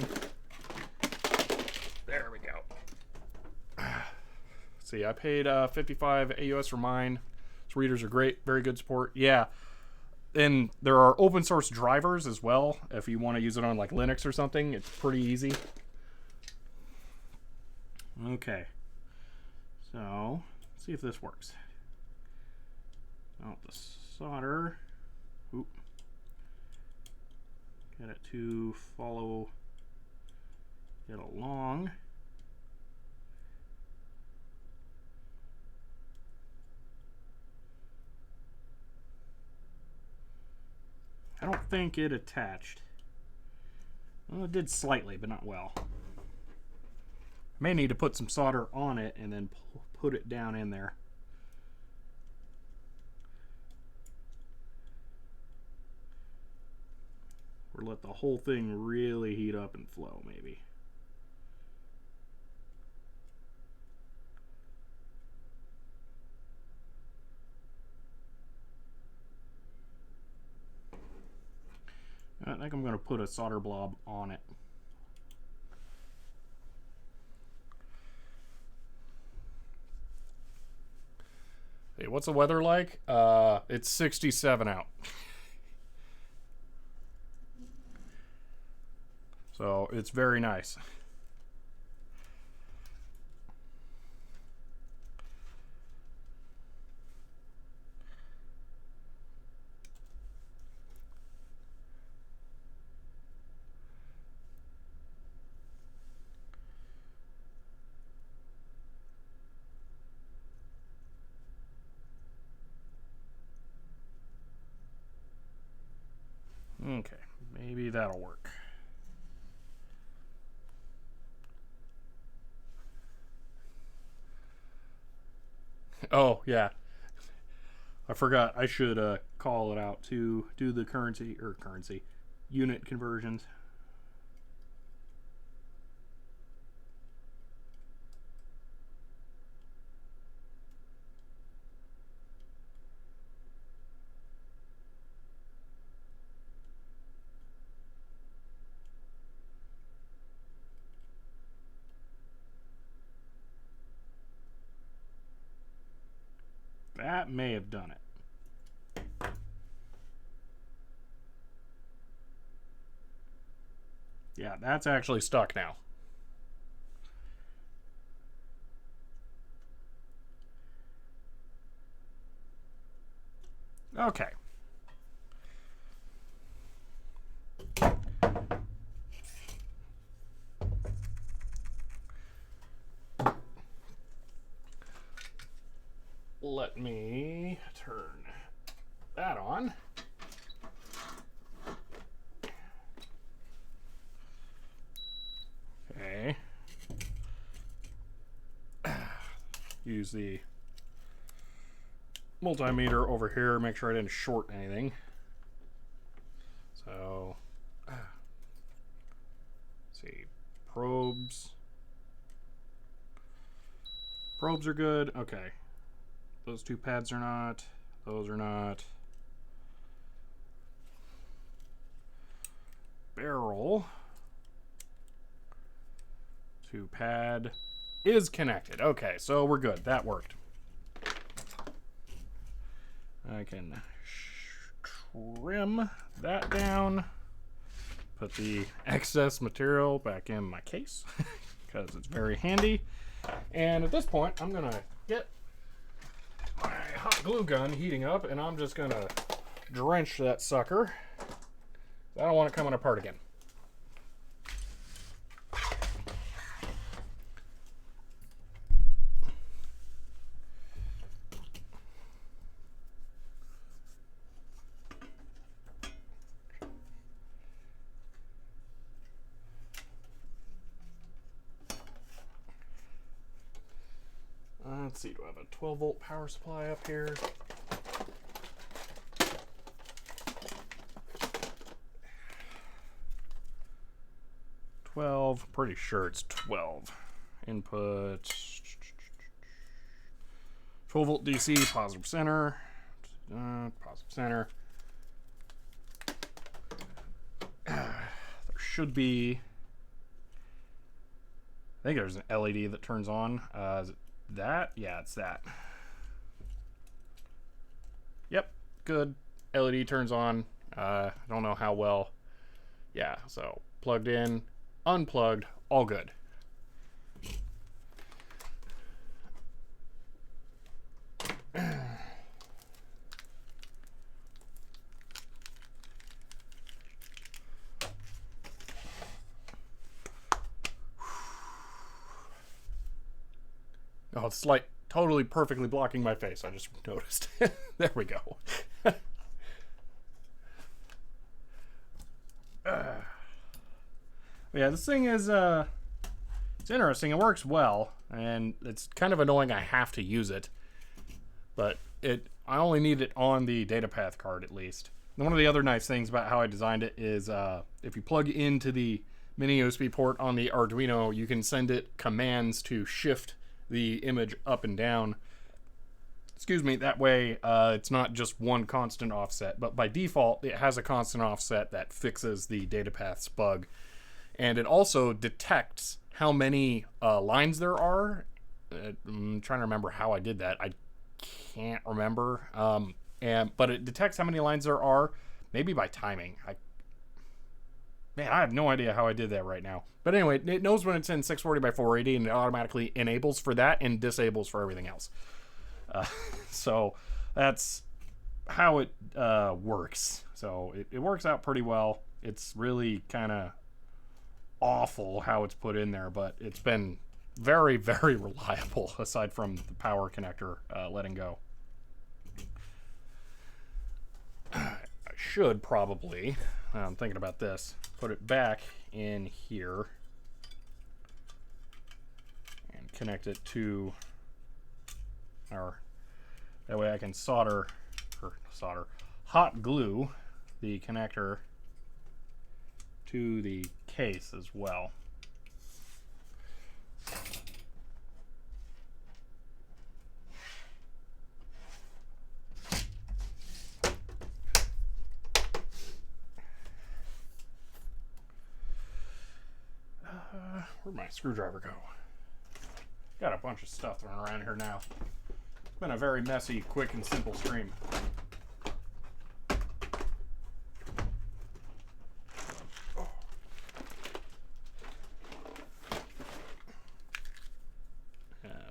There we go. See, I paid 55 AUS for mine. These readers are great. Very good support. Yeah. And there are open source drivers as well. If you want to use it on like Linux or something, it's pretty easy. Okay. So, let's see if this works. Oh, the solder. Oop. Get it to follow it along. I don't think it attached. Well, it did slightly, but not well. I may need to put some solder on it and then put it down in there. Or let the whole thing really heat up and flow, maybe. I think I'm going to put a solder blob on it. Hey, what's the weather like? It's 67 out. So it's very nice. Okay, maybe that'll work. Oh, yeah. I forgot. I should call it out to do the currency unit conversions. That may have done it. Yeah, that's actually stuck now. Okay. let me turn that on. Okay. Use the multimeter over here, make sure I didn't short anything. So, let's see, probes. Probes are good. Okay. Those two pads are not. Those are not. Barrel to pad is connected. Okay, so we're good. That worked. I can trim that down. Put the excess material back in my case because it's very handy. And at this point, I'm going to get my hot glue gun heating up, and I'm just going to drench that sucker. I don't want it coming apart again. Let's see, do I have a 12-volt power supply up here? Pretty sure it's 12. Input 12-volt DC, positive center. Positive center. There should be, I think there's an LED that turns on. Is it that? Yeah, it's that. Yep, good. LED turns on. I don't know how well. Yeah, so plugged in, unplugged, all good. Oh, it's like totally perfectly blocking my face. I just noticed. There we go. Yeah, this thing is it's interesting. It works well, and it's kind of annoying I have to use it, but I only need it on the data path card at least. And one of the other nice things about how I designed it is if you plug into the mini USB port on the Arduino, you can send it commands to shift the image up and down. Excuse me, that way it's not just one constant offset, but by default it has a constant offset that fixes the data paths bug. And it also detects how many lines there are. I'm trying to remember how I did that. I can't remember. But it detects how many lines there are, maybe by timing. Man, I have no idea how I did that right now. But anyway, it knows when it's in 640 by 480, and it automatically enables for that and disables for everything else. So that's how it works. So it works out pretty well. It's really kind of awful how it's put in there, but it's been very, very reliable aside from the power connector letting go. I should probably, I'm thinking about this, put it back in here and connect it to our, that way I can hot glue the connector to the case as well. Where'd my screwdriver go? Got a bunch of stuff thrown around here now. It's been a very messy, quick, and simple stream.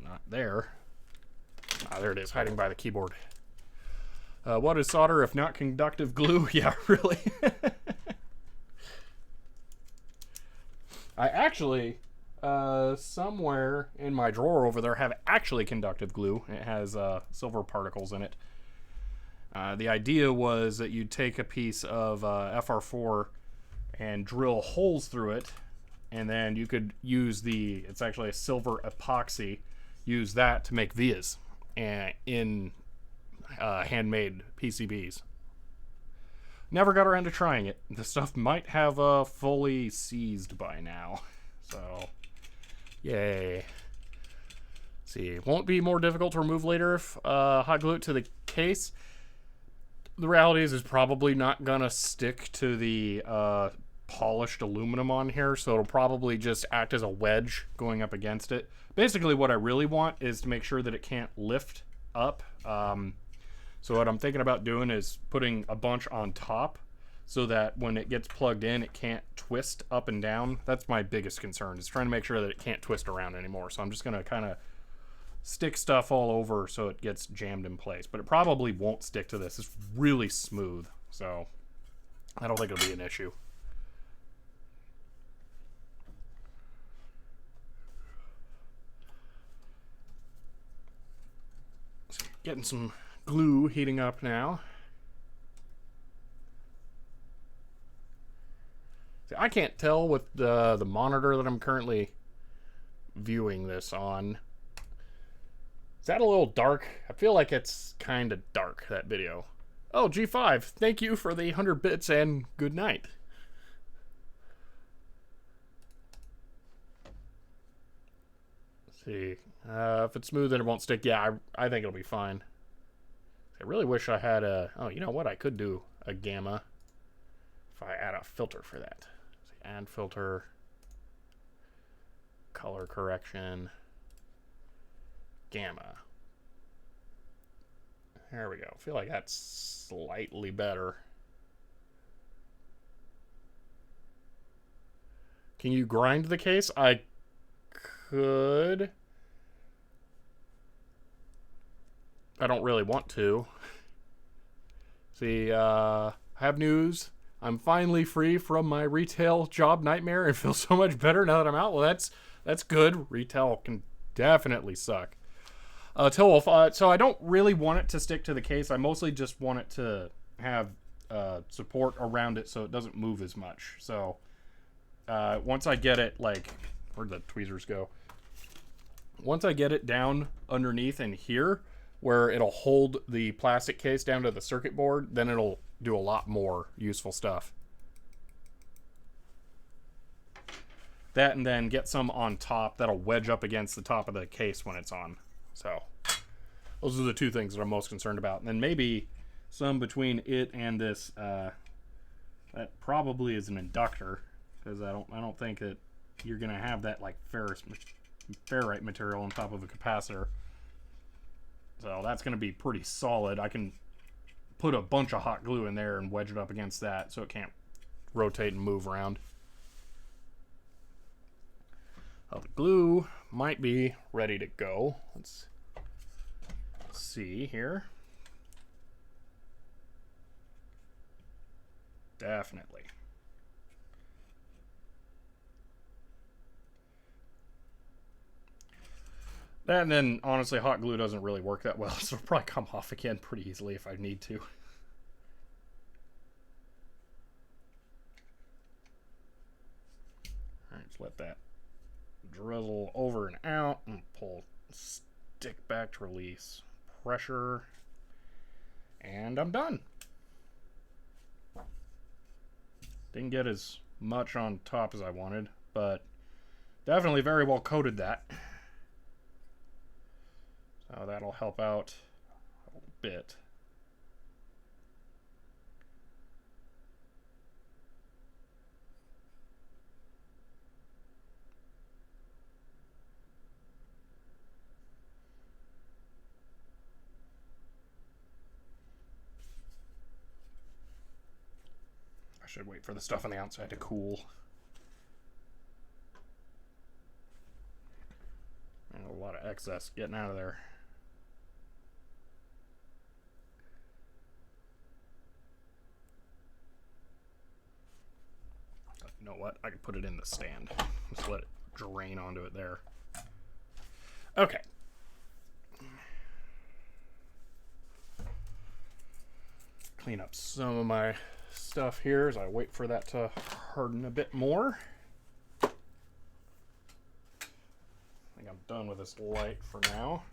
Not there. Ah, there it is, hiding by the keyboard. What is solder if not conductive glue? Yeah, really. I actually somewhere in my drawer over there have actually conductive glue. It has silver particles in it. The idea was that you'd take a piece of FR4 and drill holes through it, and then you could use it's actually a silver epoxy, use that to make vias in handmade PCBs. Never got around to trying it. The stuff might have fully seized by now. So, yay. Let's see, won't be more difficult to remove later if hot glue it to the case. The reality is it's probably not going to stick to the polished aluminum on here, so it'll probably just act as a wedge going up against it. Basically, what I really want is to make sure that it can't lift up. So what I'm thinking about doing is putting a bunch on top so that when it gets plugged in, it can't twist up and down. That's my biggest concern, is trying to make sure that it can't twist around anymore. So I'm just going to kind of stick stuff all over so it gets jammed in place. But it probably won't stick to this. It's really smooth, so I don't think it'll be an issue. So getting some glue heating up now. See, I can't tell with the monitor that I'm currently viewing this on. Is that a little dark? I feel like it's kind of dark, that video. Oh, G5, thank you for the 100 bits and good night. Let's see. If it's smooth and it won't stick, yeah, I think it'll be fine. I really wish I had a... Oh, you know what? I could do a gamma if I add a filter for that. So add filter, color correction, gamma. There we go. I feel like that's slightly better. Can you grind the case? I could. I don't really want to. See, I have news. I'm finally free from my retail job nightmare and feel so much better now that I'm out. Well, that's good. Retail can definitely suck. Tilwolf, so I don't really want it to stick to the case. I mostly just want it to have support around it so it doesn't move as much. So once I get it, like, where'd the tweezers go? Once I get it down underneath in here, where it'll hold the plastic case down to the circuit board, then it'll do a lot more useful stuff. That, and then get some on top that'll wedge up against the top of the case when it's on. So those are the two things that I'm most concerned about. And then maybe some between it and this, that probably is an inductor, because I don't think that you're gonna have that like ferrite material on top of a capacitor. So that's going to be pretty solid. I can put a bunch of hot glue in there and wedge it up against that so it can't rotate and move around. Oh, the glue might be ready to go. Let's see here. Definitely. And then, honestly, hot glue doesn't really work that well, so it'll probably come off again pretty easily if I need to. Alright, just let that drizzle over and out, and pull stick back to release. Pressure, and I'm done. Didn't get as much on top as I wanted, but definitely very well coated that. So that'll help out a little bit. I should wait for the stuff on the outside to cool. And a lot of excess getting out of there. You know what? I could put it in the stand. Just let it drain onto it there. Okay. Clean up some of my stuff here as I wait for that to harden a bit more. I think I'm done with this light for now.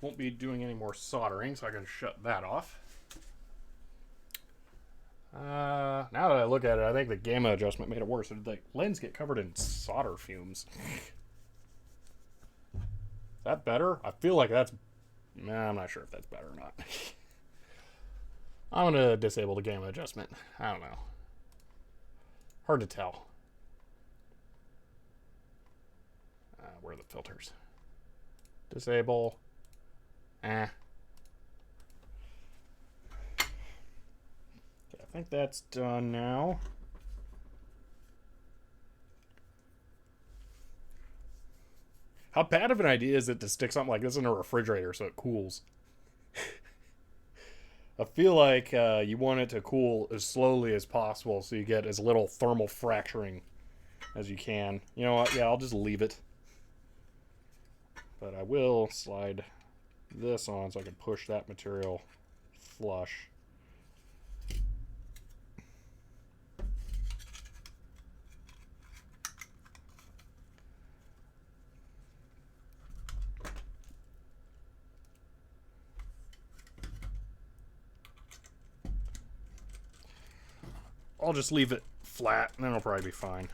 Won't be doing any more soldering, so I can shut that off. Now that I look at it, I think the gamma adjustment made it worse. The lens get covered in solder fumes. Is that better? I feel like that's... Nah, I'm not sure if that's better or not. I'm going to disable the gamma adjustment. I don't know. Hard to tell. Where are the filters? Disable. Okay, I think that's done now. How bad of an idea is it to stick something like this in a refrigerator so it cools? I feel like you want it to cool as slowly as possible so you get as little thermal fracturing as you can. You know what? Yeah, I'll just leave it. But I will slide this on so I can push that material flush. I'll just leave it flat and then it'll probably be fine.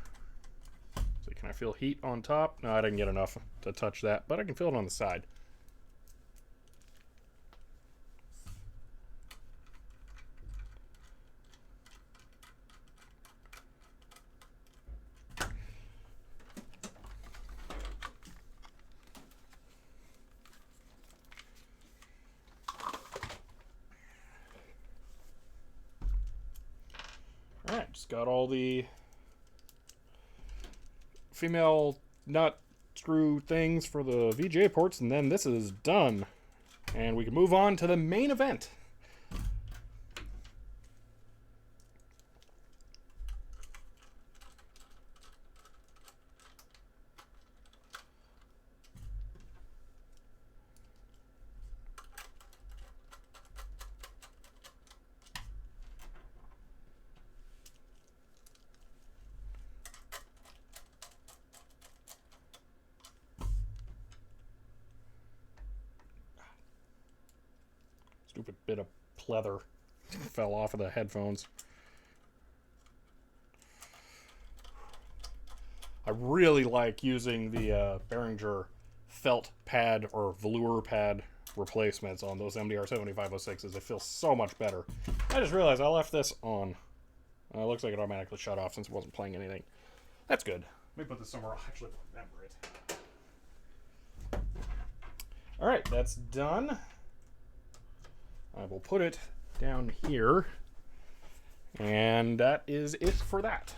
So can I feel heat on top? No, I didn't get enough to touch that, but I can feel it on the side. Alright, just got all the female nut screw things for the VGA ports, and then this is done. And we can move on to the main event. Stupid bit of pleather fell off of the headphones. I really like using the Behringer felt pad or velour pad replacements on those MDR-7506's. It feels so much better. I just realized I left this on. It looks like it automatically shut off since it wasn't playing anything. That's good. Let me put this somewhere I'll actually remember it. Alright, that's done. I will put it down here. And that is it for that.